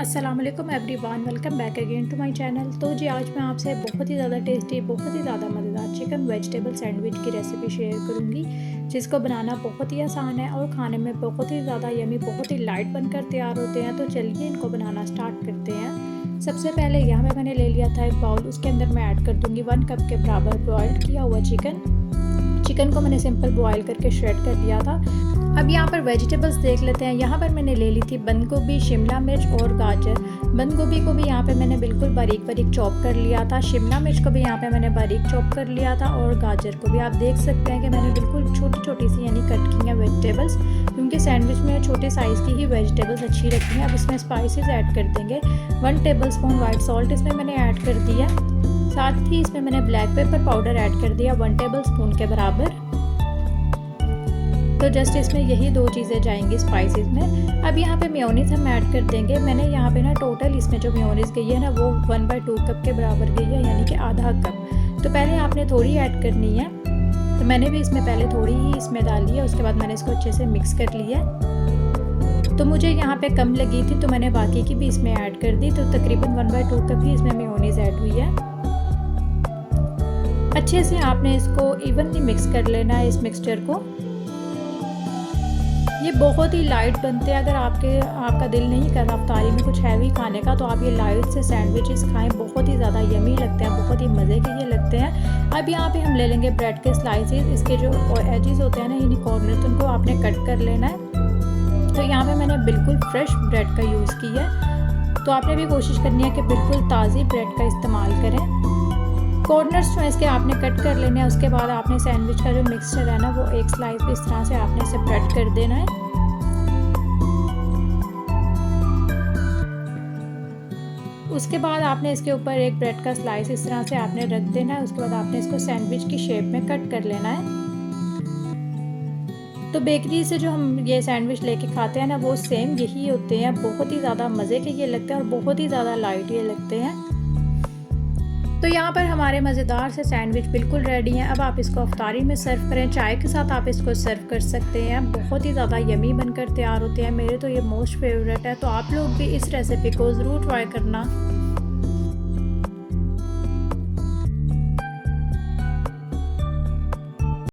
अस्सलाम वालेकुम everyone, welcome back again to my channel. तो जी आज मैं आपसे बहुत ही ज़्यादा टेस्टी, बहुत ही ज़्यादा मज़ेदार चिकन वेजिटेबल सैंडविच की रेसिपी शेयर करूंगी, जिसको बनाना बहुत ही आसान है और खाने में बहुत ही ज़्यादा यमी, बहुत ही लाइट बनकर तैयार होते हैं। तो चलिए इनको बनाना स्टार्ट करते हैं। सबसे पहले यहाँ पे मैंने ले लिया था एक बाउल, उसके अंदर मैं ऐड कर दूँगी 1 कप के बराबर बॉयल किया हुआ चिकन को मैंने सिंपल बॉयल करके श्रेड कर लिया था। अब यहाँ पर वेजिटेबल्स देख लेते हैं। यहाँ पर मैंने ले ली थी बंद गोभी, शिमला मिर्च और गाजर। बंद गोभी को भी यहाँ पे मैंने बिल्कुल बारीक बारीक चॉप कर लिया था। शिमला मिर्च को भी यहाँ पे मैंने बारीक चॉप कर लिया था और गाजर को भी आप देख सकते हैं कि मैंने बिल्कुल छोटी छोटी सी यानी कट की हैं वेजिटेबल्स, क्योंकि सैंडविच में छोटे साइज़ की ही वेजिटेबल्स अच्छी लगती हैं। अब इसमें स्पाइसेस ऐड कर देंगे। 1 टेबलस्पून वाइट सॉल्ट इसमें मैंने ऐड कर दिया। साथ ही इसमें मैंने ब्लैक पेपर पाउडर ऐड कर दिया 1 टेबलस्पून के बराबर। तो जस्ट इसमें यही 2 चीज़ें जाएंगी स्पाइसेस में। अब यहाँ पे मेयोनीज़ हम ऐड कर देंगे। मैंने यहाँ पे ना टोटल इसमें जो मेयोनीज़ गई है ना वो 1/2 कप के बराबर गई है, यानी कि आधा कप। तो पहले आपने थोड़ी ऐड करनी है, तो मैंने भी इसमें पहले थोड़ी ही इसमें डाली है। उसके बाद मैंने इसको अच्छे से मिक्स कर लिया। तो मुझे यहाँ पे कम लगी थी तो मैंने बाकी की भी इसमें ऐड कर दी। तो तकरीबन 1/2 कप ही इसमें मेयोनीज़ ऐड हुई है। अच्छे से आपने इसको इवनली मिक्स कर लेना है इस मिक्सचर को। ये बहुत ही लाइट बनते हैं। अगर आपका दिल नहीं कर रहा अफ्तारी में कुछ हैवी खाने का, तो आप ये लाइट से सैंडविचेस खाएं, बहुत ही ज़्यादा यमी लगते हैं, बहुत ही मज़े के ये लगते हैं। अब यहाँ पे हम ले लेंगे ब्रेड के स्लाइसेस। इसके जो एजेस होते हैं ना, यानी कॉर्नर, तो उनको आपने कट कर लेना है। तो यहाँ पे मैंने बिल्कुल फ्रेश ब्रेड का यूज़ किया है। तो आपने भी कोशिश करनी है कि बिल्कुल ताज़ी ब्रेड का इस्तेमाल करें। कॉर्नर्स जो इसके आपने कट कर लेने हैं। उसके बाद आपने सैंडविच का जो मिक्सचर है ना, वो एक स्लाइस इस तरह से आपने सेपरेट कर देना है। उसके बाद आपने इसके ऊपर एक ब्रेड का स्लाइस इस तरह से आपने रख देना है। उसके बाद आपने इसको सैंडविच की शेप में कट कर लेना है। तो बेकरी से जो हम ये सैंडविच लेके खाते हैं ना, वो सेम यही होते हैं। बहुत ही ज़्यादा मज़े के ये लगते हैं और बहुत ही ज़्यादा लाइट ये लगते हैं। तो यहाँ पर हमारे मज़ेदार से सैंडविच बिल्कुल रेडी हैं। अब आप इसको अफ्तारी में सर्व करें, चाय के साथ आप इसको सर्व कर सकते हैं। बहुत ही ज़्यादा यमी बनकर तैयार होते हैं। मेरे तो ये मोस्ट फेवरेट है। तो आप लोग भी इस रेसिपी को ज़रूर ट्राई करना।